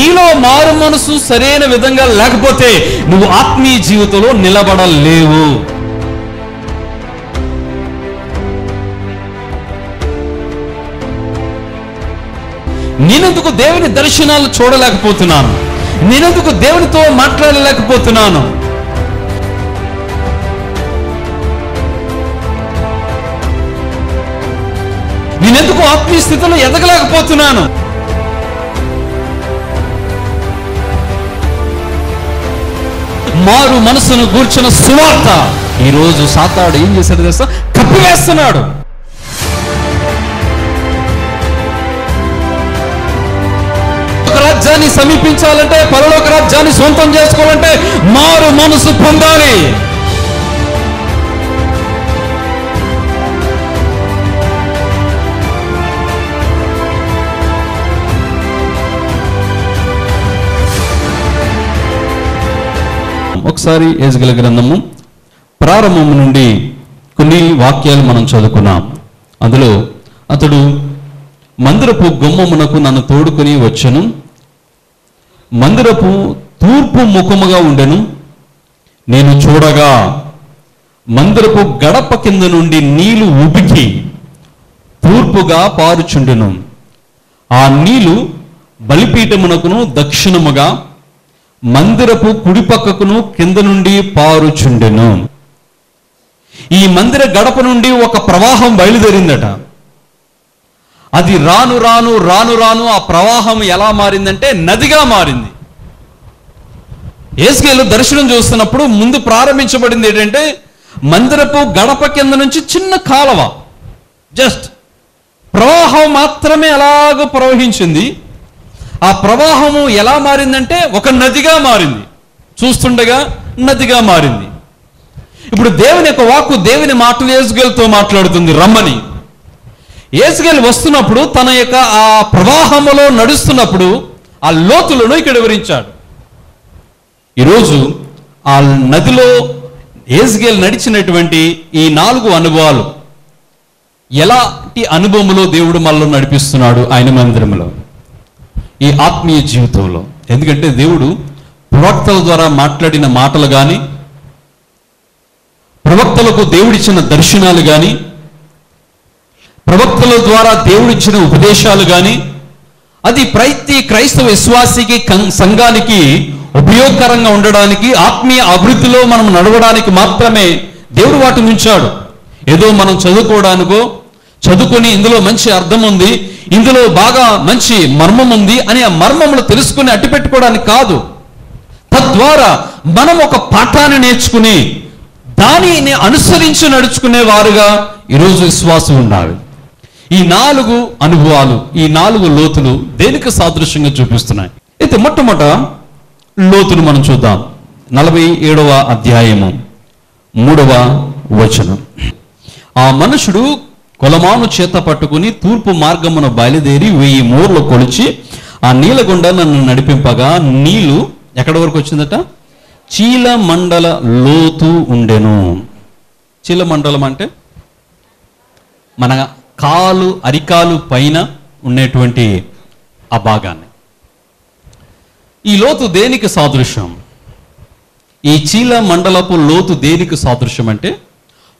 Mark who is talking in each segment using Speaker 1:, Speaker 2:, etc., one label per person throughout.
Speaker 1: నీలో మారు మనసు సరైన విధంగా లేకపోతే నువ్వు ఆత్మీయ జీవితంలో నిలబడలేవు. నేనెందుకు దేవుని దర్శనాలు చూడలేకపోతున్నాను? నేనెందుకు దేవునితో మాట్లాడలేకపోతున్నాను? నేనెందుకు ఆత్మీయ స్థితిలో ఎదగలేకపోతున్నాను? మారు మనసును గూర్చిన సువార్త ఈరోజు సాతాడు ఏం చేశాడు తెలుసా? కప్పివేస్తున్నాడు. రాజ్యాన్ని సమీపించాలంటే, పరలోక రాజ్యాన్ని సొంతం చేసుకోవాలంటే మారు మనసు పొందాలి. ఒకసారి యెహెజ్కేలు గ్రంథము ప్రారంభం నుండి కొన్ని వాక్యాలు మనం చదువుకున్నాం. అందులో అతడు మందిరపు గుమ్మమునకు నన్ను తోడుకొని వచ్చెను. మందిరపు తూర్పు ముఖముగా ఉండెను. నేను చూడగా మందిరపు గడప కింద నుండి నీళ్లు ఉబికి తూర్పుగా పారుచుండెను. ఆ నీళ్లు బలిపీఠమునకును దక్షిణముగా మందిరపు కుడిపక్కకును కింద నుండి పారుచుండెను. ఈ మందిర గడప నుండి ఒక ప్రవాహం బయలుదేరిందట. అది రాను రాను రాను రాను ఆ ప్రవాహం ఎలా మారిందంటే నదిగా మారింది. యెహెజ్కేలు దర్శనం చూస్తున్నప్పుడు ముందు ప్రారంభించబడింది ఏంటంటే మందిరపు గడప కింద నుంచి చిన్న కాలవ, జస్ట్ ప్రవాహం మాత్రమే అలాగ ప్రవహించింది. ఆ ప్రవాహము ఎలా మారిందంటే ఒక నదిగా మారింది. చూస్తుండగా నదిగా మారింది. ఇప్పుడు దేవుని యొక్క వాక్కు, దేవుని మాటలు యెహెజ్కేలుతో మాట్లాడుతుంది, రమ్మని. యెహెజ్కేలు వస్తున్నప్పుడు తన యొక్క ఆ ప్రవాహములో నడుస్తున్నప్పుడు ఆ లోతులను ఇక్కడ వివరించాడు. ఈరోజు ఆ నదిలో యెహెజ్కేలు నడిచినటువంటి ఈ 4 అనుభవాలు, ఎలాంటి అనుభవములో దేవుడు మనల్ని నడిపిస్తున్నాడు ఆయన మందిరంలో, ఈ ఆత్మీయ జీవితంలో. ఎందుకంటే దేవుడు ప్రవక్తల ద్వారా మాట్లాడిన మాటలు కానీ, ప్రవక్తలకు దేవుడిచ్చిన దర్శనాలు కానీ, ప్రవక్తల ద్వారా దేవుడిచ్చిన ఉపదేశాలు కానీ, అది ప్రతి క్రైస్తవ విశ్వాసికి, సంఘానికి ఉపయోగకరంగా ఉండడానికి, ఆత్మీయ అభివృద్ధిలో మనం నడవడానికి మాత్రమే దేవుడు వాటిని ఉంచాడు. ఏదో మనం చదువుకోవడానికో, చదువుకొని ఇందులో మంచి అర్థం ఉంది, ఇందులో బాగా మంచి మర్మం ఉంది అని ఆ మర్మములు తెలుసుకుని అట్టిపెట్టుకోవడానికి కాదు. తద్వారా మనం ఒక పాఠాన్ని నేర్చుకుని దానిని అనుసరించి నడుచుకునే వారుగా ఈరోజు విశ్వాసం ఉండాలి. ఈ 4 అనుభవాలు, ఈ 4 లోతులు దేనికి సాదృశ్యంగా చూపిస్తున్నాయి? అయితే మొట్టమొదట లోతును మనం చూద్దాం. 47వ అధ్యాయము 3వ వచనం. ఆ మనుషుడు కొలమాను చేత పట్టుకుని తూర్పు మార్గమున బయలుదేరి 1000 మూరలు కొలిచి ఆ నీళ్ళ గుండా నన్ను నడిపింపగా నీళ్లు ఎక్కడి వరకు వచ్చిందట? చీల మండల లోతు ఉండెను. చీల మండలం అంటే మన కాలు, అరికాలు పైన ఉండేటువంటి ఆ భాగాన్ని. ఈ లోతు దేనికి సాదృశ్యం? ఈ చీల మండలపు లోతు దేనికి సాదృశ్యం అంటే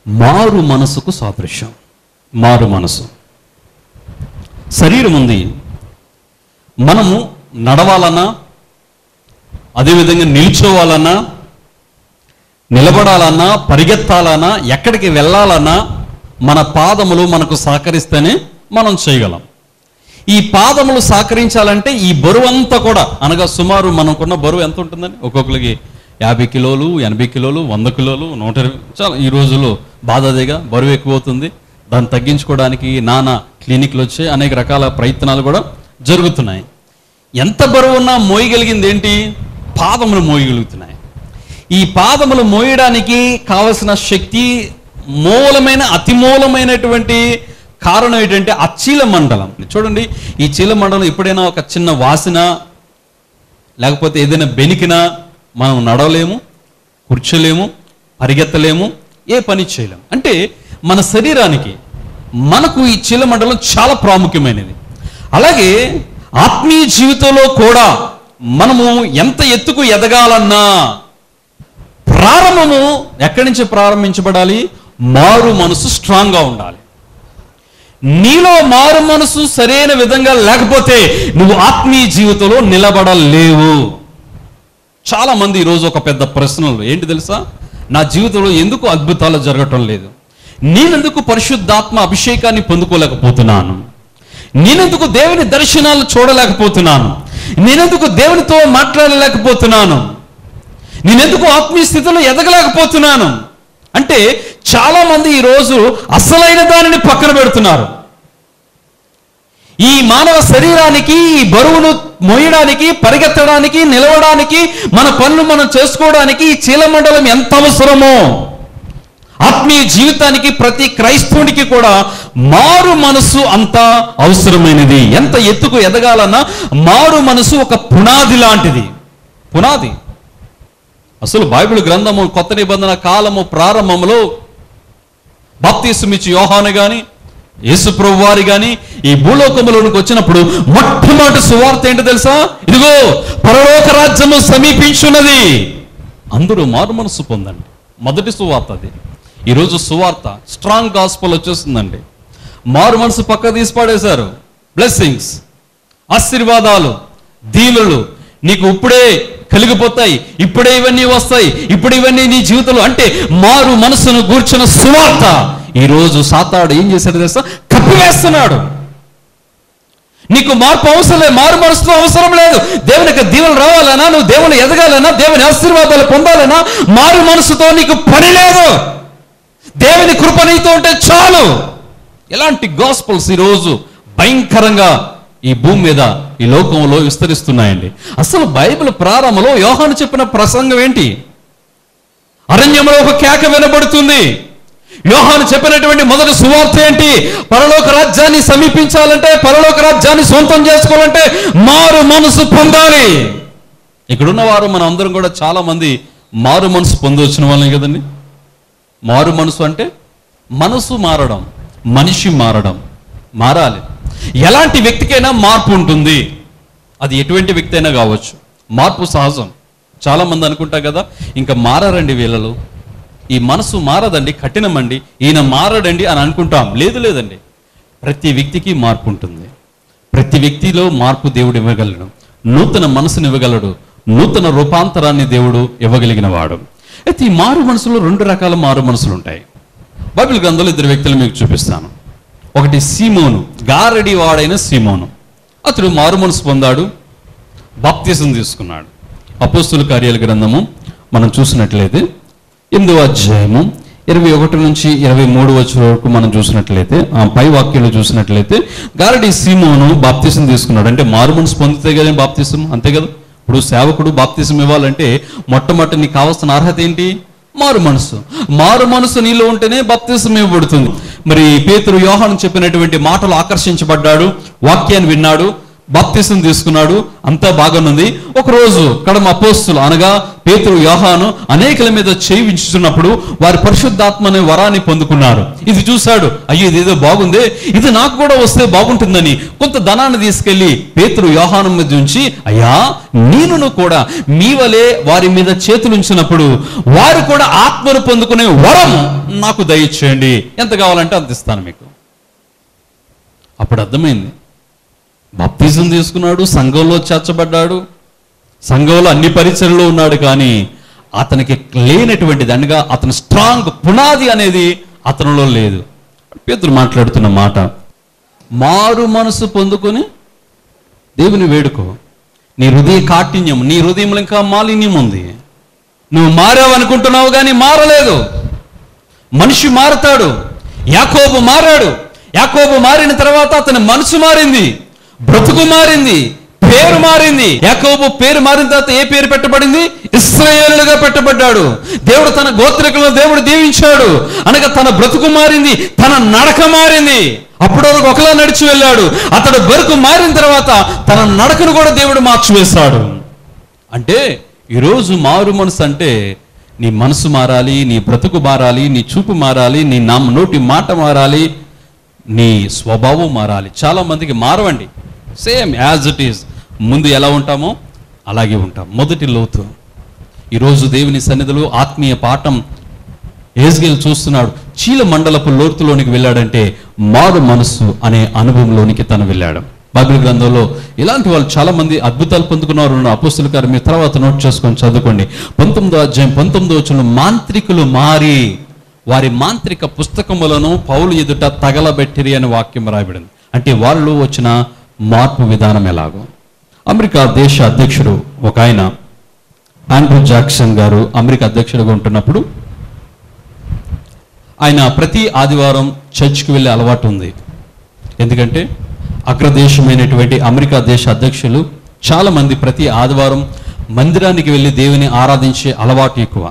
Speaker 1: మారు మనసుకు సాదృశ్యం. మారు మనసు. శరీరం ఉంది, మనము నడవాలన్నా, అదేవిధంగా నిల్చోవాలన్నా, నిలబడాలన్నా, పరిగెత్తాలన్నా, ఎక్కడికి వెళ్ళాలన్నా మన పాదములు మనకు సహకరిస్తేనే మనం చేయగలం. ఈ పాదములు సహకరించాలంటే ఈ బరువు అంతా కూడా, అనగా సుమారు మనకున్న బరువు ఎంత ఉంటుందని, ఒక్కొక్కరికి 50 కిలోలు, 80 కిలోలు, 100 కిలోలు, 120, చాలా ఈ రోజుల్లో బాధదేగా బరువు ఎక్కువ అవుతుంది. దాన్ని తగ్గించుకోవడానికి నానా క్లినిక్లు వచ్చే అనేక రకాల ప్రయత్నాలు కూడా జరుగుతున్నాయి. ఎంత బరువు ఉన్నా మోయగలిగింది ఏంటి? పాదములు మోయగలుగుతున్నాయి. ఈ పాదములు మోయడానికి కావలసిన శక్తి మూలమైన, అతి మూలమైనటువంటి కారణం ఏంటంటే ఆ చీల మండలం. చూడండి, ఈ చీల మండలం ఎప్పుడైనా ఒక చిన్న వాసన లేకపోతే ఏదైనా బెనికినా మనం నడవలేము, కూర్చోలేము, పరిగెత్తలేము, ఏ పని చేయలేము. అంటే మన శరీరానికి, మనకు ఈ చీల మండలం చాలా ప్రాముఖ్యమైనది. అలాగే ఆత్మీయ జీవితంలో కూడా మనము ఎంత ఎత్తుకు ఎదగాలన్నా ప్రారంభము ఎక్కడి నుంచి ప్రారంభించబడాలి? మారు మనసు స్ట్రాంగ్గా ఉండాలి. నీలో మారు మనసు సరైన విధంగా లేకపోతే నువ్వు ఆత్మీయ జీవితంలో నిలబడలేవు. చాలా మంది ఈరోజు ఒక పెద్ద ప్రశ్నలు ఏంటి తెలుసా? నా జీవితంలో ఎందుకు అద్భుతాలు జరగటం లేదు? నేనెందుకు పరిశుద్ధాత్మ అభిషేకాన్ని పొందుకోలేకపోతున్నాను? నేనెందుకు దేవుని దర్శనాలు చూడలేకపోతున్నాను? నేనెందుకు దేవునితో మాట్లాడలేకపోతున్నాను? నేనెందుకు ఆత్మీయ స్థితిలో ఎదగలేకపోతున్నాను? అంటే చాలా మంది ఈరోజు అసలైన దానిని పక్కన పెడుతున్నారు. ఈ మానవ శరీరానికి, ఈ బరువును మోయడానికి, పరిగెత్తడానికి, నిలవడానికి, మన పనులు మనం చేసుకోవడానికి ఈ చీలమండలం ఎంత అవసరమో, ఆత్మీయ జీవితానికి ప్రతి క్రైస్తవునికి కూడా మారు మనసు అంత అవసరమైనది. ఎంత ఎత్తుకు ఎదగాలన్నా మారు మనసు ఒక పునాది లాంటిది. పునాది. అసలు బైబిల్ గ్రంథము కొత్త నిబంధన కాలము ప్రారంభంలో బాప్తీసమిచ్చి యోహాను గాని, యేసు ప్రభు వారి గాని ఈ భూలోకములోనికి వచ్చినప్పుడు మొట్టమొదటి సువార్త ఏంటో తెలుసా? ఇదిగో పరలోక రాజ్యము సమీపించున్నది, అందరూ మారు మనసు పొందండి. మొదటి సువార్త అది. ఈరోజు సువార్త స్ట్రాంగ్ గాస్పెల్ వచ్చేస్తుందండి. మారు మనసు పక్క తీసి పడేశారు. బ్లెస్సింగ్స్, ఆశీర్వాదాలు, దీవెనలు నీకు ఇప్పుడే కలిగిపోతాయి, ఇప్పుడే ఇవన్నీ వస్తాయి, ఇప్పుడు ఇవన్నీ నీ జీవితంలో. అంటే మారు మనసును గూర్చిన సువార్త ఈరోజు సాతాడు ఏం చేశాడు తెలుసా? కప్పివేస్తున్నాడు. నీకు మార్పు అవసరం లేదు, మారు మనసుతో అవసరం లేదు. దేవునికి దీవెనలు రావాలన్నా, నువ్వు దేవుని ఎదగాలన్నా, దేవుని ఆశీర్వాదాలు పొందాలన్నా మారు మనసుతో నీకు పని లేదు. దేవుని కృప నీతో ఉంటే చాలు. ఎలాంటి గాస్పల్స్ ఈరోజు భయంకరంగా ఈ భూమి మీద, ఈ లోకంలో విస్తరిస్తున్నాయండి. అసలు బైబిల్ ప్రారంభంలో యోహాను చెప్పిన ప్రసంగం ఏంటి? అరణ్యంలో ఒక కేక వినబడుతుంది. యోహాను చెప్పినటువంటి మొదటి సువార్త ఏంటి? పరలోక రాజ్యాన్ని సమీపించాలంటే, పరలోక రాజ్యాన్ని సొంతం చేసుకోవాలంటే మారు మనసు పొందాలి. ఇక్కడున్న వారు మన అందరం కూడా చాలా మంది మారు మనసు పొందొచ్చిన వాళ్ళే కదండి. మారు మనసు అంటే మనసు మారడం, మనిషి మారడం. మారాలి. ఎలాంటి వ్యక్తికైనా మార్పు ఉంటుంది. అది ఎటువంటి వ్యక్తి అయినా కావచ్చు. మార్పు సహజం. చాలా మంది అనుకుంటారు కదా, ఇంకా మారారండి వీళ్ళలో, ఈ మనసు మారదండి, కఠినమండి, ఈయన మారడండి అని అనుకుంటాం. లేదండి, ప్రతి వ్యక్తికి మార్పు ఉంటుంది. ప్రతి వ్యక్తిలో మార్పు దేవుడు ఇవ్వగలడు. నూతన మనసును ఇవ్వగలడు. నూతన రూపాంతరాన్ని దేవుడు ఇవ్వగలిగిన వాడు. అయితే ఈ మారు మనసులో రెండు రకాల మారు మనసులు ఉంటాయి. బైబిల్ గ్రంథంలో ఇద్దరు వ్యక్తులు మీకు చూపిస్తాను. ఒకటి సీమోను, గారడి వాడైన సీమోను. అతడు మారు మనసు పొందాడు, బాప్తిసం తీసుకున్నాడు. అపోస్తుల కార్యాల గ్రంథము మనం చూసినట్లయితే 8వ అధ్యాయము 21 నుంచి 23 వచ్చిన వరకు మనం చూసినట్లయితే, ఆ పై వాక్యంలో చూసినట్లయితే గారడి సీమోను బాప్తిసం తీసుకున్నాడు. అంటే మారు మనసు పొందితే కదా బాప్తిసం, అంతే కదా. ఇప్పుడు సేవకుడు బాప్తిసం ఇవ్వాలంటే మొట్టమొదటి నీకు కావాల్సిన అర్హత ఏంటి? మారు మనసు. మారు మనసు నీలో ఉంటేనే బాప్తిసం ఇవ్వబడుతుంది. మరి పేతురు యోహాను చెప్పినటువంటి మాటలు ఆకర్షించబడ్డాడు, వాక్యాన్ని విన్నాడు, బాప్తిసం తీసుకున్నాడు, అంతా బాగానుంది. ఒకరోజు కడమ అపోస్తులు అనగా పేతురు యోహాను అనేకుల మీద చేయించుతున్నప్పుడు వారి పరిశుద్ధాత్మని వరాన్ని పొందుకున్నారు. ఇది చూశాడు, అయ్యో ఇదేదో బాగుంది, ఇది నాకు కూడా వస్తే బాగుంటుందని కొంత ధనాన్ని తీసుకెళ్లి పేతురు యోహాను మీద ఉంచి, అయ్యా నేను కూడా మీ వలె వారి మీద చేతులుంచినప్పుడు వారు కూడా ఆత్మను పొందుకునే వరం నాకు దయచేయండి, ఎంత కావాలంటే అంత ఇస్తాను మీకు. అప్పుడు అర్థమైంది, బాప్తిజం తీసుకున్నాడు, సంఘంలో చేర్చబడ్డాడు, సంఘంలో అన్ని పరిచర్లో ఉన్నాడు, కానీ అతనికి లేనటువంటిది అనగా అతని స్ట్రాంగ్ పునాది అనేది అతనిలో లేదు. పేతురు మాట్లాడుతున్న మాట, మారు మనసు పొందుకొని దేవుని వేడుకో. నీ హృదయ కాఠిన్యం, నీ హృదయంలో ఇంకా మాలిన్యం ఉంది. నువ్వు మారావనుకుంటున్నావు కానీ మారలేదు. మనిషి మారుతాడు. యాకోబు మారాడు. యాకోబు మారిన తర్వాత అతని మనసు మారింది, బ్రతుకు మారింది, పేరు మారింది. యాకోబు పేరు మారిన తర్వాత ఏ పేరు పెట్టబడింది? ఇశ్రాయేలుగా పెట్టబడ్డాడు. దేవుడు తన గోత్రికులను దేవుడు దీవించాడు అనగా తన బ్రతుకు మారింది, తన నడక మారింది. అప్పుడు వరకు ఒకలా నడిచి వెళ్ళాడు. అతడు బ్రతుకు మారిన తర్వాత తన నడకను కూడా దేవుడు మార్చివేశాడు. అంటే ఈరోజు మారు మనసు అంటే నీ మనసు మారాలి, నీ బ్రతుకు మారాలి, నీ చూపు మారాలి, నీ నోటి మాట మారాలి, నీ స్వభావం మారాలి. చాలా మందికి మారవండి, సేమ్ యాజ్ ఇట్ ఈజ్. ముందు ఎలా ఉంటామో అలాగే ఉంటాం. మొదటి లోతు. ఈరోజు దేవుని సన్నిధిలో ఆత్మీయ పాఠం యెహెజ్కేలు చూస్తున్నాడు. చీల మండలపు లోతులోనికి వెళ్ళాడంటే మారు మనస్సు అనే అనుభవంలోనికి తను వెళ్ళాడు. బైబిల్ గ్రంథంలో ఇలాంటి వాళ్ళు చాలా మంది అద్భుతాలు పొందుకున్నారు. అపోస్తలుల కార్యం మీరు తర్వాత నోట్ చేసుకొని చదువుకోండి. 19వ అధ్యాయం 19వ వచనంలో మాంత్రికులు మారి వారి మాంత్రిక పుస్తకములను పౌలు ఎదుట తగలబెట్టిరి అనే వాక్యం రాయబడింది. అంటే వాళ్ళు వచ్చిన మార్పు విధానం ఎలాగో. అమెరికా దేశ అధ్యక్షుడు ఒక ఆయన ఆండ్రూ జాక్సన్ గారు అమెరికా అధ్యక్షుడిగా ఉంటున్నప్పుడు ఆయన ప్రతి ఆదివారం చర్చ్కి వెళ్ళే అలవాటు ఉంది. ఎందుకంటే అగ్రదేశమైనటువంటి అమెరికా దేశ అధ్యక్షులు చాలామంది ప్రతి ఆదివారం మందిరానికి వెళ్ళి దేవుని ఆరాధించే అలవాటు ఎక్కువ.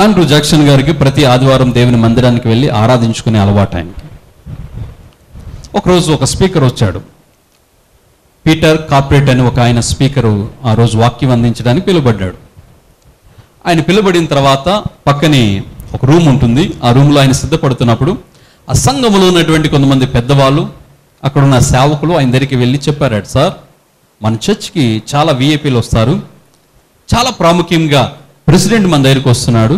Speaker 1: ఆండ్రూ జాక్సన్ గారికి ప్రతి ఆదివారం దేవుని మందిరానికి వెళ్ళి ఆరాధించుకునే అలవాటు ఆయనకి. ఒకరోజు ఒక స్పీకర్ వచ్చాడు. పీటర్ కార్పొరేట్ అని ఒక ఆయన స్పీకరు ఆ రోజు వాక్యం అందించడానికి పిలువబడ్డాడు. ఆయన పిలువబడిన తర్వాత పక్కనే ఒక రూమ్ ఉంటుంది. ఆ రూమ్లో ఆయన సిద్ధపడుతున్నప్పుడు ఆ సంఘములో ఉన్నటువంటి కొంతమంది పెద్దవాళ్ళు అక్కడున్న సేవకులు ఆయన దగ్గరికి వెళ్ళి చెప్పారట, సార్ మన చర్చ్కి చాలా విఐపీలు వస్తారు, చాలా ప్రాముఖ్యంగా ప్రెసిడెంట్ మన దగ్గరికి వస్తున్నాడు,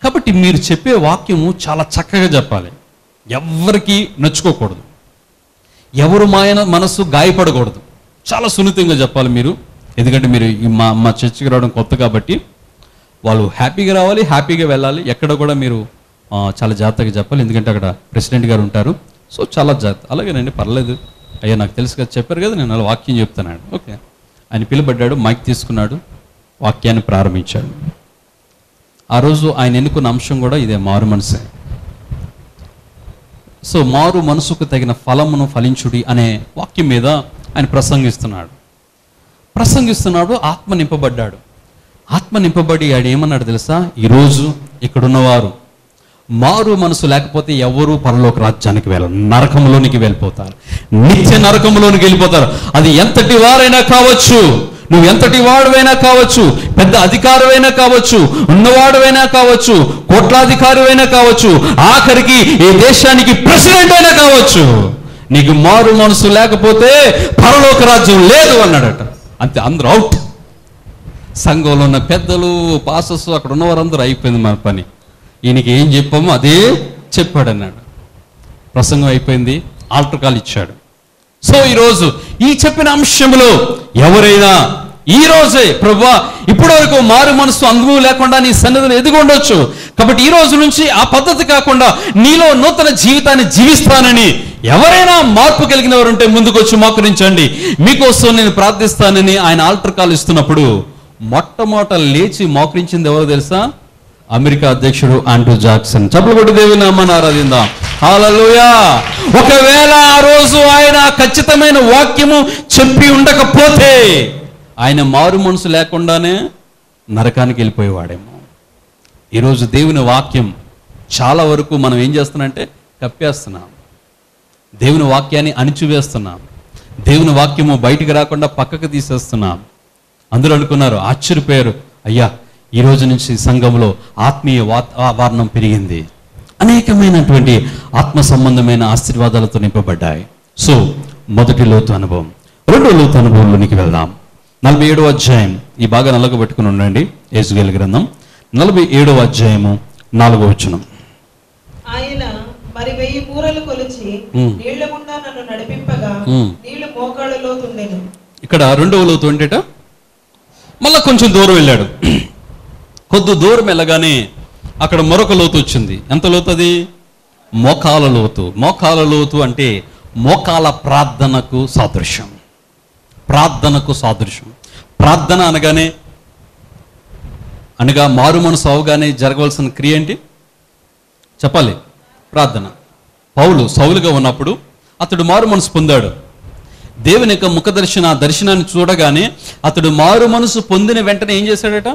Speaker 1: కాబట్టి మీరు చెప్పే వాక్యము చాలా చక్కగా చెప్పాలి, ఎవరికి నచ్చుకోకూడదు, ఎవరు మనసు గాయపడకూడదు, చాలా సున్నితంగా చెప్పాలి మీరు. ఎందుకంటే మీరు మా చర్చికి రావడం కొత్త కాబట్టి వాళ్ళు హ్యాపీగా రావాలి, హ్యాపీగా వెళ్ళాలి. ఎక్కడ కూడా మీరు చాలా జాగ్రత్తగా చెప్పాలి, ఎందుకంటే అక్కడ ప్రెసిడెంట్ గారు ఉంటారు. సో చాలా జాగ్రత్త. అలాగేనండి, పర్లేదు అయ్యా, నాకు తెలుసు కదా, చెప్పారు కదా, నేను అలా వాక్యం చెప్తున్నాడు. ఓకే, ఆయన పిలువబడ్డాడు, మైక్ తీసుకున్నాడు, వాక్యాన్ని ప్రారంభించాడు. ఆ రోజు ఆయన ఎన్నుకున్న అంశం కూడా ఇదే, మారు మనసే. సో మారు మనసుకు తగిన ఫలమును ఫలించుడి అనే వాక్యం మీద ఆయన ప్రసంగిస్తున్నాడు. ఆత్మ నింపబడ్డాడు. ఆత్మ నింపబడి ఆయన ఏమన్నాడు తెలుసా, ఈరోజు ఇక్కడున్నవారు మారు మనసు లేకపోతే ఎవరు పరలోక రాజ్యానికి వెళ్ళరు, నరకంలోనికి వెళ్ళిపోతారు, నిత్య నరకంలోనికి వెళ్ళిపోతారు. అది ఎంతటి వారైనా కావచ్చు, నువ్వు ఎంతటి వాడువైనా కావచ్చు, పెద్ద అధికారువైనా కావచ్చు, ఉన్నవాడువైనా కావచ్చు, కోట్లాధికారువైనా కావచ్చు, ఆఖరికి ఈ దేశానికి ప్రెసిడెంట్ అయినా కావచ్చు, నీకు మారు మనసు లేకపోతే పరలోక రాజ్యం లేదు అన్నాడట. అంతే, అందరూ అవుట్. సంఘంలో ఉన్న పెద్దలు, పాస్టర్స్, అక్కడ ఉన్నవారందరూ అయిపోయింది మన పని, ఈయనకి ఏం చెప్పామో అదే చెప్పాడన్నాడు. ప్రసంగం అయిపోయింది, ఆల్టర్ కాల్ ఇచ్చాడు. సో ఈరోజు ఈ చెప్పిన అంశంలో ఎవరైనా ఈ రోజే ప్రభువా ఇప్పటి వరకు మారు మనసు అనుభవం లేకుండా నీ సన్నిధిలో ఎదిగి ఉండొచ్చు, కాబట్టి ఈ రోజు నుంచి ఆ పద్ధతి కాకుండా నీలో నూతన జీవితాన్ని జీవిస్తానని ఎవరైనా మార్పు కలిగిన వారు ఉంటే ముందుకొచ్చి మోకరించండి, మీకోసం నేను ప్రార్థిస్తానని ఆయన ఆల్టర్ కాల్ ఇస్తున్నప్పుడు మొట్టమొదట లేచి మోకరించింది ఎవరో తెలుసా, అమెరికా అధ్యక్షుడు ఆండ్రూ జాక్సన్. చప్పట్లు కొట్టి దేవుని నామాన్ని ఆరాధిద్దాం. హల్లెలూయా. ఒకవేళ ఆ రోజు ఆయన ఖచ్చితమైన వాక్యము చెప్పి ఉండకపోతే ఆయన మారు మనసు లేకుండానే నరకానికి వెళ్ళిపోయేవాడేమో. ఈరోజు దేవుని వాక్యం చాలా వరకు మనం ఏం చేస్తున్నామంటే కప్పేస్తున్నాం, దేవుని వాక్యాన్ని అణిచివేస్తున్నాం, దేవుని వాక్యము బయటికి రాకుండా పక్కకు తీసేస్తున్నాం. అందరూ అనుకున్నారు, ఆశ్చర్యపోయారు, అయ్యా ఈ రోజు నుంచి సంఘంలో ఆత్మీయ వాతావరణం పెరిగింది, అనేకమైనటువంటి ఆత్మ సంబంధమైన ఆశీర్వాదాలతో నింపబడ్డాయి. సో మొదటి లోతు అనుభవం. రెండో లోతు అనుభవంలోనికి వెళ్దాం. 47వ అధ్యాయం, ఈ బాగా నల్లగబెట్టుకుని ఉండండి, యెహెజ్కేలు గ్రంథం 47వ అధ్యాయము 4వ వచనం.
Speaker 2: ఆయన మరి 1000 మూరలు కొలిచి నీళ్ల గుండా నన్ను నడిపింపగా నీళ్లు మోకాళ్ళ లోతు ఉండెను.
Speaker 1: ఇక్కడ రెండవ లోతు ఏంటట, మళ్ళా కొంచెం దూరం వెళ్ళాడు. కొద్ది దూరం వెళ్ళగానే అక్కడ మరొక లోతు వచ్చింది. ఎంత లోతు అది? మోకాల లోతు. మోకాల లోతు అంటే మోకాల ప్రార్థనకు సాదృశ్యం. ప్రార్థనకు సాదృశ్యం. ప్రార్థన అనగా మారు మనసు అవగానే జరగవలసిన క్రియ ఏంటి చెప్పాలి? ప్రార్థన. పౌలు సౌలుగా ఉన్నప్పుడు అతడు మారు మనసు పొందాడు. దేవుని యొక్క ముఖ దర్శనాన్ని చూడగానే అతడు మారు మనసు పొందిన వెంటనే ఏం చేశాడట?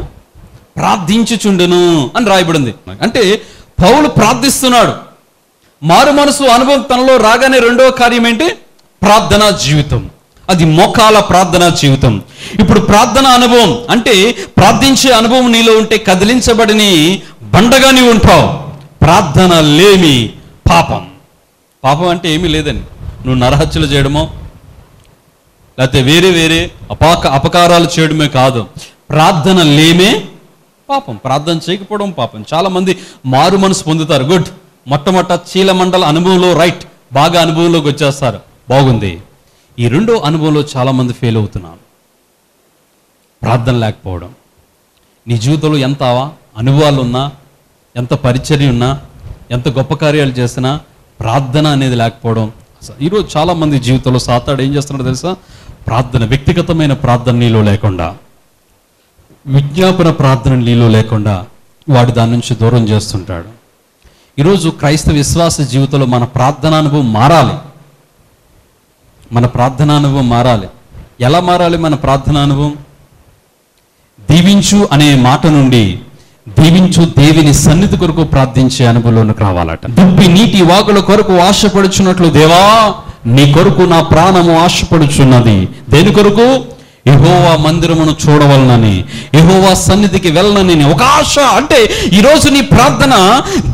Speaker 1: ప్రార్థించుచుండును అని రాయబడింది. అంటే పౌలు ప్రార్థిస్తున్నాడు. మారు మనసు అనుభవం తనలో రాగానే రెండవ కార్యం ఏంటి? ప్రార్థనా జీవితం. అది మోకాల ప్రార్థనా జీవితం. ఇప్పుడు ప్రార్థన అనుభవం అంటే ప్రార్థించే అనుభవం నీలో ఉంటే కదిలించబడిని బండగా నీవు ఉంటావు. ప్రార్థన లేని పాపం. పాపం అంటే ఏమీ లేదని, నువ్వు నరహత్యలు చేయడమో, లేకపోతే వేరే వేరే అపకారాలు చేయడమే కాదు, ప్రార్థన లేమే పాపం, ప్రార్థన చేయకపోవడం పాపం. చాలా మంది మారు మనసు పొందుతారు, గుడ్, మొట్టమొదట చీలమండల అనుభవంలో రైట్, బాగా అనుభవంలోకి వచ్చేస్తారు, బాగుంది. ఈ రెండో అనుభవంలో చాలా మంది ఫెయిల్ అవుతున్నారు, ప్రార్థన లేకపోవడం. నీ జీవితంలో ఎంత అనుభవాలు ఉన్నా, ఎంత పరిచర్య ఉన్నా, ఎంత గొప్ప కార్యాలు చేసినా ప్రార్థన అనేది లేకపోవడం. ఈరోజు చాలా మంది జీవితంలో సాతాడు ఏం చేస్తున్నాడో తెలుసా? ప్రార్థన, వ్యక్తిగతమైన ప్రార్థన నీలో లేకుండా, విజ్ఞాపన ప్రార్థన నీలో లేకుండా వాడు దాని నుంచి దూరం చేస్తుంటాడు. ఈరోజు క్రైస్తవ విశ్వాస జీవితంలో మన ప్రార్థనా అనుభవం మారాలి. మన ప్రార్థనా అనుభవం మారాలి. ఎలా మారాలి మన ప్రార్థనా అనుభవం? దీవించు అనే మాట నుండి దీవించు దేవుని సన్నిధి కొరకు ప్రార్థించే అనుభవంలోకి రావాలట. దుప్పి నీటి వాగుల కొరకు ఆశపడుచున్నట్లు, దేవా నీ కొరకు నా ప్రాణము ఆశపడుచున్నది. దేని కొరకు? యెహోవా మందిరమును చూడవలనని, యెహోవా సన్నిధికి వెళ్ళనని ఒక ఆశ. అంటే ఈరోజు నీ ప్రార్థన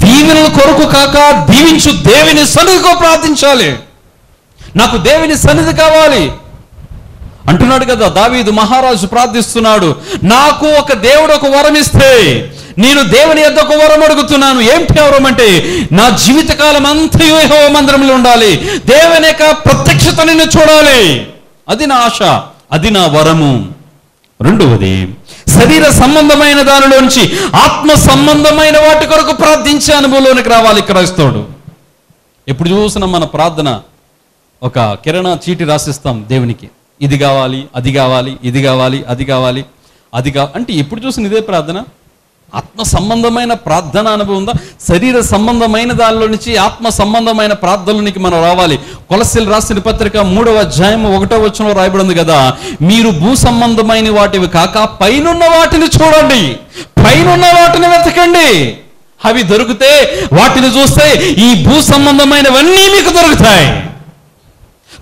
Speaker 1: దీవెనల కొరకు కాక దీవించు దేవుని సన్నిధికి ప్రార్థించాలి. నాకు దేవుని సన్నిధి కావాలి అంటున్నాడు కదా దావీదు మహారాజు, ప్రార్థిస్తున్నాడు. నాకు ఒక దేవుడు ఒక వరం ఇస్తే నేను దేవుని యొద్ద ఒక వరం అడుగుతున్నాను. ఏమిటి వరం అంటే, నా జీవితకాలం అంతా యెహోవా మందిరంలో ఉండాలి, దేవుని యొక్క ప్రత్యక్షత నిన్ను చూడాలి. అది నా ఆశ, అది నా వరము. రెండవది, శరీర సంబంధమైన దానిలోంచి ఆత్మ సంబంధమైన వాటి కొరకు ప్రార్థించే అనుభవంలోనికి రావాలి క్రైస్తవుడు. ఎప్పుడు చూసినా మన ప్రార్థన ఒక కిరాణా చీటి రాసిస్తాం దేవునికి, ఇది కావాలి, అది కావాలి, ఇది కావాలి, అది కావాలి, అంటే ఎప్పుడు చూసిన ఇదే ప్రార్థన. ఆత్మ సంబంధమైన ప్రార్థన అనుభవం ఉందా? శరీర సంబంధమైన దానిలో నుంచి ఆత్మ సంబంధమైన ప్రార్థనలోనికి మనం రావాలి. కొలస్సీలు రాసిన పత్రిక 3వ అధ్యాయం 1వ వచనంలో రాయబడింది కదా, మీరు భూ సంబంధమైన వాటివి కాక పైనున్న వాటిని చూడండి, పైనున్న వాటిని వెతకండి. అవి దొరికితే, వాటిని చూస్తే ఈ భూ సంబంధమైనవన్నీ మీకు దొరుకుతాయి.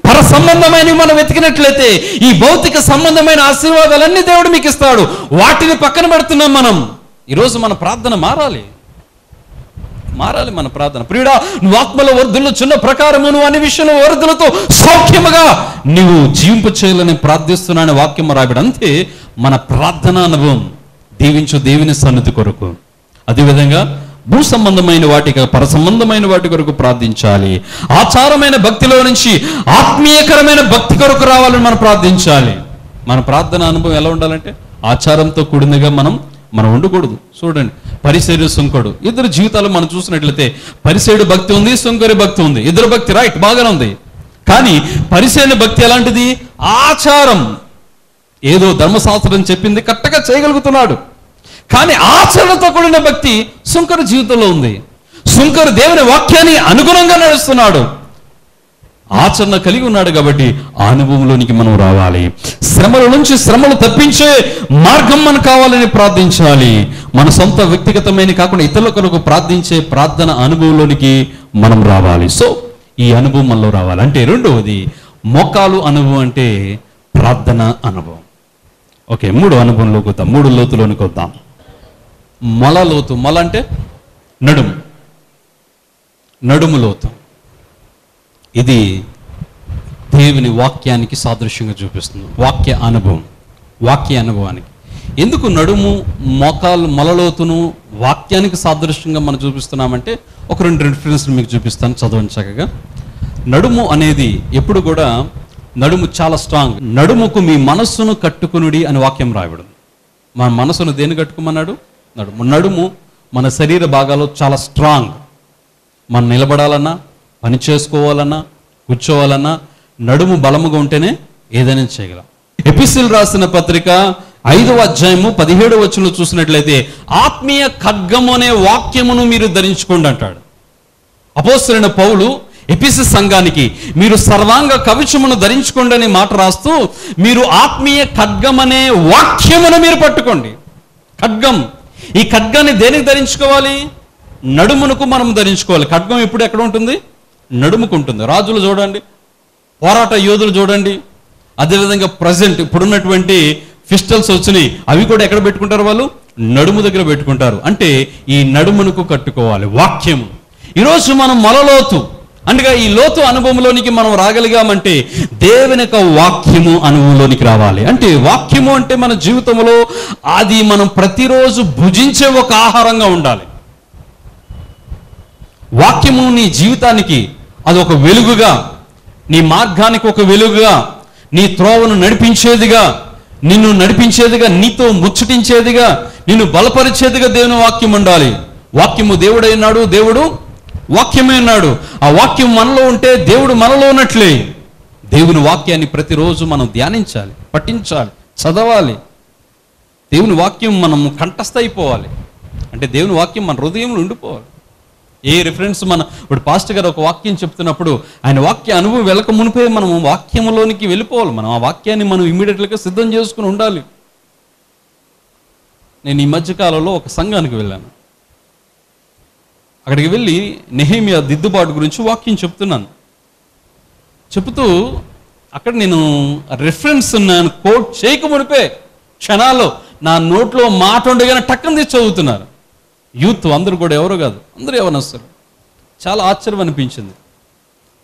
Speaker 1: పర సంబంధమైనవి మనం వెతికినట్లయితే ఈ భౌతిక సంబంధమైన ఆశీర్వాదాలన్నీ దేవుడు మీకు ఇస్తాడు. వాటిని పక్కన పెడుతున్నాం మనం. ఈరోజు మన ప్రార్థన మారాలి, మన ప్రార్థన. ప్రియుడా, నువ్వు ఆత్మలో వర్ధులు చిన్న ప్రకారము నువ్వు అన్ని విషయంలో వర్ధులతో సౌఖ్యముగా నువ్వు జీవింపు చేయాలని ప్రార్థిస్తున్నాను వాక్యం రాయబడి. అంతే మన ప్రార్థన అనుభవం దీవించు దేవుని సన్నిధి కొరకు. అదేవిధంగా భూ సంబంధమైన వాటికి పర సంబంధమైన వాటి కొరకు ప్రార్థించాలి. ఆచారమైన భక్తిలో నుంచి ఆత్మీయకరమైన భక్తి కొరకు రావాలని మనం ప్రార్థించాలి. మన ప్రార్థన అనుభవం ఎలా ఉండాలంటే ఆచారంతో కూడినగా మనం ఉండకూడదు. చూడండి, పరిసయ్యుడు సుంకరుడు ఇద్దరు జీవితాలు మనం చూసినట్లయితే పరిసయ్యుడు భక్తి ఉంది, సుంకరి భక్తి ఉంది. ఇద్దరు భక్తి రైట్, బాగానే ఉంది. కానీ పరిసయ్యుని భక్తి ఎలాంటిది? ఆచారం. ఏదో ధర్మశాస్త్రం చెప్పింది కరెక్ట్గా చేయగలుగుతున్నాడు, కానీ ఆచరణతో కూడిన భక్తి సుంకరు జీవితంలో ఉంది. సుంకరు దేవుని వాక్యాన్ని అనుగుణంగా నడుస్తున్నాడు, ఆచరణ కలిగి ఉన్నాడు. కాబట్టి ఆ అనుభవంలోనికి మనం రావాలి. శ్రమల నుంచి శ్రమలు తప్పించే మార్గం మనకు కావాలని ప్రార్థించాలి. మన సొంత వ్యక్తిగతమైన కాకుండా ఇతరుల కొరకు ప్రార్థించే ప్రార్థన అనుభవంలోనికి మనం రావాలి. సో ఈ అనుభవం మనలో రావాలి. అంటే రెండవది మోకాలు అనుభవం, అంటే ప్రార్థన అనుభవం. ఓకే, 3వ అనుభవంలోకి వద్దాం, 3 లోతులోనికి వద్దాం. మొల లోతు. మొల అంటే నడుము లోతు. ఇది దేవుని వాక్యానికి సాదృశ్యంగా చూపిస్తుంది. వాక్య అనుభవానికి. ఎందుకు నడుము, మోకాలు, మొలలోతును వాక్యానికి సాదృశ్యంగా మనం చూపిస్తున్నామంటే ఒక 2 రిఫరెన్స్లు మీకు చూపిస్తాను, చదవండి చక్కగా. నడుము అనేది ఎప్పుడు కూడా, నడుము చాలా స్ట్రాంగ్. నడుముకు మీ మనస్సును కట్టుకునుడి అని వాక్యం రాయబడింది. మన మనసును దేని కట్టుకోమన్నాడు? నడుము మన శరీర భాగాలు చాలా స్ట్రాంగ్. మనం నిలబడాలన్నా, పని చేసుకోవాలన్నా, కూర్చోవాలన్నా నడుము బలముగా ఉంటేనే ఏదైనా చేయగలం. ఎపిసిల్ రాసిన పత్రిక 5వ అధ్యాయము 17వ వచనంలో చూసినట్లయితే ఆత్మీయ ఖడ్గము అనే వాక్యమును మీరు ధరించుకోండి అంటాడు అపోస్తలుడైన పౌలు. ఎఫెసు సంఘానికి మీరు సర్వాంగ కవచమును ధరించుకోండి అనే మాట రాస్తూ, మీరు ఆత్మీయ ఖడ్గం అనే వాక్యమును మీరు పట్టుకోండి. ఖడ్గం, ఈ ఖడ్గాన్ని దేనికి ధరించుకోవాలి? నడుమునకు మనం ధరించుకోవాలి. ఖడ్గం ఎప్పుడు ఎక్కడ ఉంటుంది? నడుముకు ఉంటుంది. రాజులు చూడండి, పోరాట యోధులు చూడండి, అదేవిధంగా ప్రజెంట్ ఇప్పుడున్నటువంటి పిస్టల్స్ వచ్చినాయి, అవి కూడా ఎక్కడ పెట్టుకుంటారు? వాళ్ళు నడుము దగ్గర పెట్టుకుంటారు. అంటే ఈ నడుమునకు కట్టుకోవాలి వాక్యము. ఈరోజు మనం మొలలోతు అందుకే ఈ లోతు అనుభవంలోనికి మనం రాగలిగామంటే దేవుని యొక్క వాక్యము అనుభవంలోనికి రావాలి. అంటే వాక్యము అంటే మన జీవితంలో అది మనం ప్రతిరోజు భుజించే ఒక ఆహారంగా ఉండాలి. వాక్యము నీ జీవితానికి అది ఒక వెలుగుగా, నీ మార్గానికి ఒక వెలుగుగా, నీ త్రోవను నడిపించేదిగా, నిన్ను నడిపించేదిగా, నీతో ముచ్చటించేదిగా, నిన్ను బలపరిచేదిగా దేవుని వాక్యం ఉండాలి. వాక్యము దేవుడైనాడు, దేవుడు వాక్యమే ఉన్నాడు. ఆ వాక్యం మనలో ఉంటే దేవుడు మనలో ఉన్నట్లే. దేవుని వాక్యాన్ని ప్రతిరోజు మనం ధ్యానించాలి, పఠించాలి, చదవాలి. దేవుని వాక్యం మనం కంఠస్థ అయిపోవాలి. అంటే దేవుని వాక్యం మన హృదయంలో ఉండిపోవాలి. ఏ రిఫరెన్స్ ఇప్పుడు పాస్టర్ గారు ఒక వాక్యం చెప్తున్నప్పుడు ఆయన వాక్య అనుభవం వెళ్ళక మునిపే మనం వాక్యంలోనికి వెళ్ళిపోవాలి. మనం ఆ వాక్యాన్ని మనం ఇమ్మీడియట్గా సిద్ధం చేసుకుని ఉండాలి. నేను ఈ మధ్యకాలంలో ఒక సంఘానికి వెళ్ళాను. అక్కడికి వెళ్ళి నెహెమియా దిద్దుబాటు గురించి వాక్యం చెప్తున్నాను. చెబుతూ అక్కడ నేను రిఫరెన్స్ నేను కోట్ చేయక మునిపే క్షణాల్లో నా నోట్లో మాట ఉండగానే టక్కన తీసి చదువుతున్నారు. యూత్ అందరూ కూడా ఎవరో కాదు, అందరూ యవనస్తులు. చాలా ఆశ్చర్యం అనిపించింది.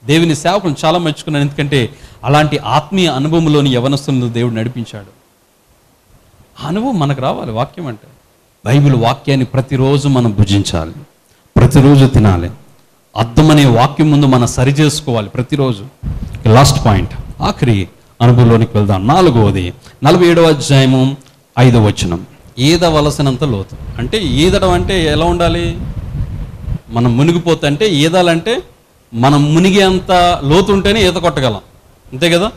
Speaker 1: దేవుని సేవకులను చాలా మెచ్చుకున్నాను. ఎందుకంటే అలాంటి ఆత్మీయ అనుభవంలోని యవనస్తులను దేవుడు నడిపించాడు. ఆ అనుభవం మనకు రావాలి. వాక్యం అంటే బైబిల్ వాక్యాన్ని ప్రతిరోజు మనం భుజించాలి, ప్రతిరోజు తినాలి. అర్థం అనే వాక్యం ముందు మనం సరి చేసుకోవాలి ప్రతిరోజు. లాస్ట్ పాయింట్, ఆఖరి అనుభవంలోనికి వెళ్దాం. 4వది 47వ అధ్యాయము 5వ వచనం. ఈదవలసినంత లోతు. అంటే ఈదడం అంటే ఎలా ఉండాలి? మనం మునిగిపోతే అంటే ఈదాలంటే మనం మునిగే అంత లోతు ఉంటేనే ఈత కొట్టగలం, అంతే కదా?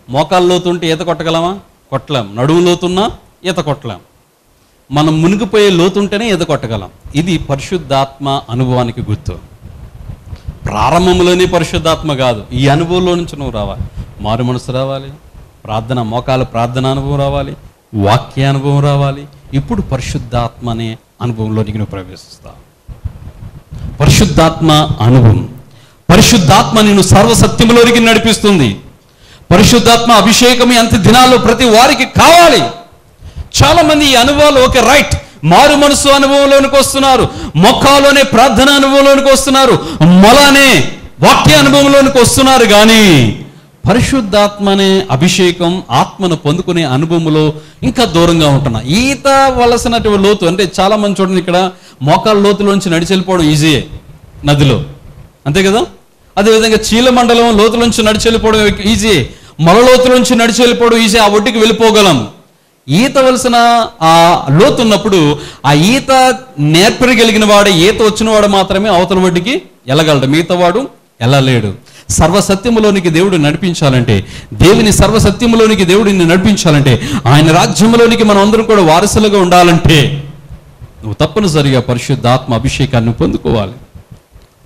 Speaker 1: మోకాలు లోతు ఉంటే ఈత కొట్టగలమా? కొట్టలేం. నడుము లోతున్నా ఈత కొట్టలేం. మనం మునిగిపోయే లోతు ఉంటేనే ఈత కొట్టగలం. ఇది పరిశుద్ధాత్మ అనుభవానికి గుర్తు. ప్రారంభంలోనే పరిశుద్ధాత్మ కాదు, ఈ అనుభవంలో నుంచి నువ్వు రావాలి. మారు మనసు రావాలి, ప్రార్థన మోకాలు ప్రార్థన అనుభవం రావాలి, వాక్య అనుభవం రావాలి. ఇప్పుడు పరిశుద్ధాత్మ అనే అనుభవంలోనికి నువ్వు ప్రవేశిస్తావు. పరిశుద్ధాత్మ అనుభవం, పరిశుద్ధాత్మ నిన్ను సర్వసత్యంలోనికి నడిపిస్తుంది. పరిశుద్ధాత్మ అభిషేకం అంత దినాల్లో ప్రతి వారికి కావాలి. చాలా మంది ఈ అనుభవాలు ఓకే రైట్, మారు మనసు అనుభవంలోనికి వస్తున్నారు, మొక్కలోనే ప్రార్థన అనుభవంలోనికి వస్తున్నారు, మొలనే వాక్య అనుభవంలోనికి వస్తున్నారు. కానీ పరిశుద్ధాత్మ అనే అభిషేకం ఆత్మను పొందుకునే అనుభవంలో ఇంకా దూరంగా ఉంటున్నా. ఈత వలసినటువంటి లోతు అంటే చాలా మంది చూడండి, ఇక్కడ మోకాళ్ళ లోతులోంచి నడిచి వెళ్ళిపోవడం ఈజీయే నదిలో, అంతే కదా? అదేవిధంగా చీలమండలం లోతులోంచి నడిచి వెళ్ళిపోవడం ఈజీయే, మొల లోతులోంచి నడిచి వెళ్ళిపోవడం ఈజీ. ఆ ఒడ్డుకి వెళ్ళిపోగలం. ఈత వలసిన ఆ లోతు ఉన్నప్పుడు ఆ ఈత నేర్పరగలిగిన వాడు, ఈత వచ్చిన వాడు మాత్రమే అవతల ఒడ్డుకి వెళ్ళగలడు, మిగతా వాడు వెళ్ళలేడు. సర్వసత్యములోనికి దేవుడు నడిపించాలంటే, దేవుని సర్వసత్యములోనికి దేవుడిని నడిపించాలంటే, ఆయన రాజ్యంలోనికి మనం అందరం కూడా వారసులుగా ఉండాలంటే నువ్వు తప్పనిసరిగా పరిశుద్ధాత్మ అభిషేకాన్ని పొందుకోవాలి,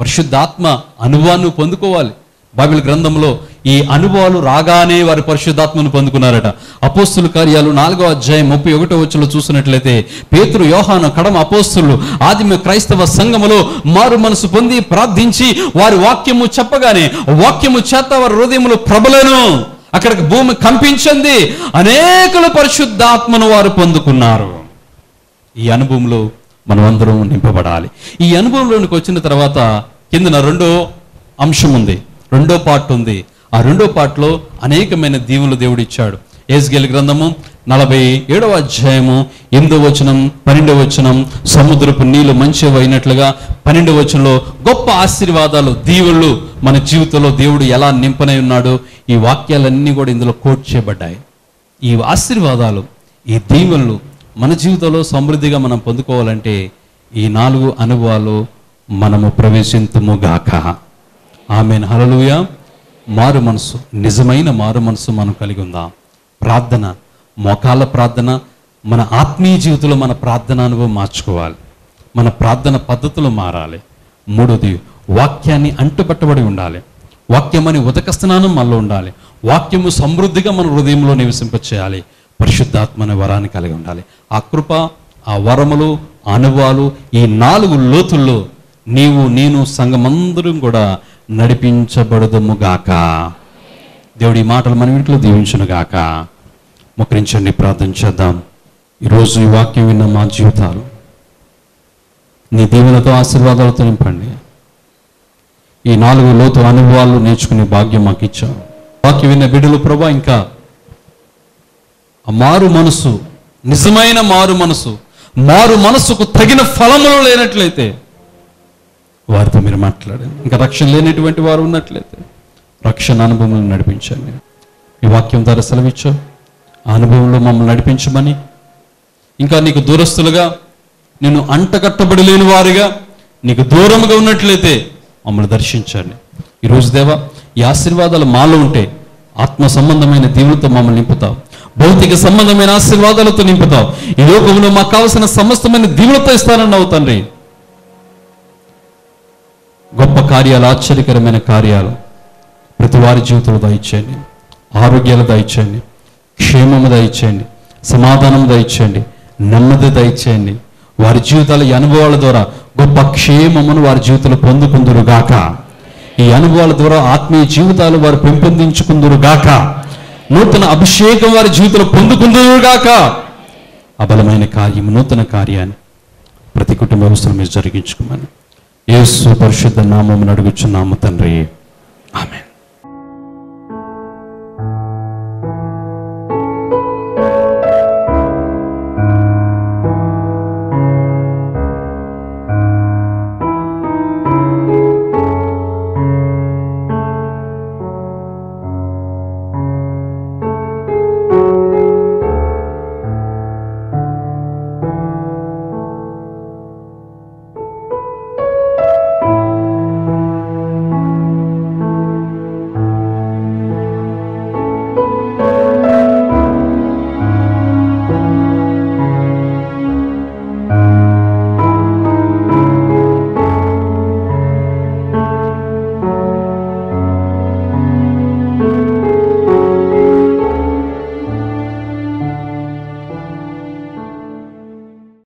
Speaker 1: పరిశుద్ధాత్మ అనుభవాన్ని పొందుకోవాలి. బైబిల్ గ్రంథంలో ఈ అనుభవాలు రాగానే వారి పరిశుద్ధాత్మను పొందుకున్నారట. అపోస్తుల కార్యాలు 4వ అధ్యాయం 31వ వచనంలో చూసినట్లయితే పేతురు, యోహాను కడమ అపోస్తులు ఆదిమ క్రైస్తవ సంఘములో మారు మనసు పొంది ప్రార్థించి వారి వాక్యము చెప్పగానే వాక్యము చేత వారి హృదయములు ప్రబలను, అక్కడికి భూమి కంపించింది, అనేకులు పరిశుద్ధాత్మను వారు పొందుకున్నారు. ఈ అనుభవంలో మనం అందరం నింపబడాలి. ఈ అనుభవంలోనికి వచ్చిన తర్వాత కిందన రెండో అంశం ఉంది, రెండో పార్ట్ ఉంది. ఆ రెండో పార్ట్లో అనేకమైన దీవులు దేవుడు ఇచ్చాడు. యెహెజ్కేలు గ్రంథము 47వ అధ్యాయము 8వ వచనం 12వ వచనం, సముద్రపు నీళ్లు మంచివి అయినట్లుగా 12వ వచనంలో గొప్ప ఆశీర్వాదాలు దీవులు మన జీవితంలో దేవుడు ఎలా నింపనై ఉన్నాడో ఈ వాక్యాలన్నీ కూడా ఇందులో కోట్ చేయబడ్డాయి. ఈ ఆశీర్వాదాలు, ఈ దీవులు మన జీవితంలో సమృద్ధిగా మనం పొందుకోవాలంటే ఈ 4 అనుభవాలు మనము ప్రవేశింతుముగాక. ఆమేన్, హల్లెలూయా. మారు మనసు, నిజమైన మారు మనసు మనం కలిగి ఉందాం. ప్రార్థన, మోకాళ్ళ ప్రార్థన, మన ఆత్మీయ జీవితంలో మన ప్రార్థన అనుభవం మార్చుకోవాలి, మన ప్రార్థన పద్ధతులు మారాలి. 3వది, వాక్యాన్ని అంటుపట్టబడి ఉండాలి. వాక్యం అని ఉదక స్నానం మనలో ఉండాలి. వాక్యము సమృద్ధిగా మన హృదయంలో నివసింపచేయాలి. పరిశుద్ధాత్మ అనే వరాన్ని కలిగి ఉండాలి. ఆ కృప, ఆ వరములు, అనుభవాలు, ఈ 4 లోతుల్లో నీవు నేను సంఘమందరం కూడా నడిపించబడదుముగాక. దేవుడి మాటలు మన ఇంట్లో దీవించునుగాక. మోకరించండి, ప్రార్థన చేద్దాం. ఈరోజు ఈ వాక్యం విన్న మా జీవితాలు నీ దీవెనతో ఆశీర్వాదాలతో నింపండి. ఈ 4 లోతు అనుభవాలు నేర్చుకునే భాగ్యం మాకు ఇచ్చావు. వాక్యం విన్న బిడ్డలు ప్రభా, ఇంకా ఆ మారు మనసు, నిజమైన మారు మనసుకు తగిన ఫలములు లేనట్లయితే వారితో మీరు మాట్లాడండి. ఇంకా రక్షణ లేనటువంటి వారు ఉన్నట్లయితే రక్షణ అనుభవం నడిపించండి. ఈ వాక్యం ద్వారా సెలవిచ్చావు, ఆ అనుభవంలో మమ్మల్ని నడిపించమని, ఇంకా నీకు దూరస్తులుగా, నిన్ను అంటగట్టబడి లేని వారిగా, నీకు దూరంగా ఉన్నట్లయితే మమ్మల్ని దర్శించండి. ఈరోజు దేవా, ఈ ఆశీర్వాదాలు మాలో ఉంటే ఆత్మ సంబంధమైన దీవులతో మమ్మల్ని నింపుతావు, భౌతిక సంబంధమైన ఆశీర్వాదాలతో నింపుతావు. ఈ లోకంలో మాకు కావలసిన సమస్తమైన దీవులతో ఇస్తానన్నావు తండ్రి. గొప్ప కార్యాలు, ఆశ్చర్యకరమైన కార్యాలు ప్రతి వారి జీవితంలో దయచేయండి. ఆరోగ్యాలు దయచేయండి, క్షేమము దయచేయండి, సమాధానం దయచేయండి, నెమ్మది దయచేయండి. వారి జీవితాల ఈ అనుభవాల ద్వారా గొప్ప క్షేమమును వారి జీవితంలో పొందుకుందురుగాక. ఈ అనుభవాల ద్వారా ఆత్మీయ జీవితాలు వారు పెంపొందించుకుందురుగాక. నూతన అభిషేకం వారి జీవితంలో పొందుకుందురుగాక. ఆ బలమైన కార్యం, నూతన కార్యాన్ని ప్రతి కుటుంబ అవసరం మీద జరిగించుకోమని యేసు పరిశుద్ధ నామమున అడుగుచున్నాము తండ్రి. ఆమేన్.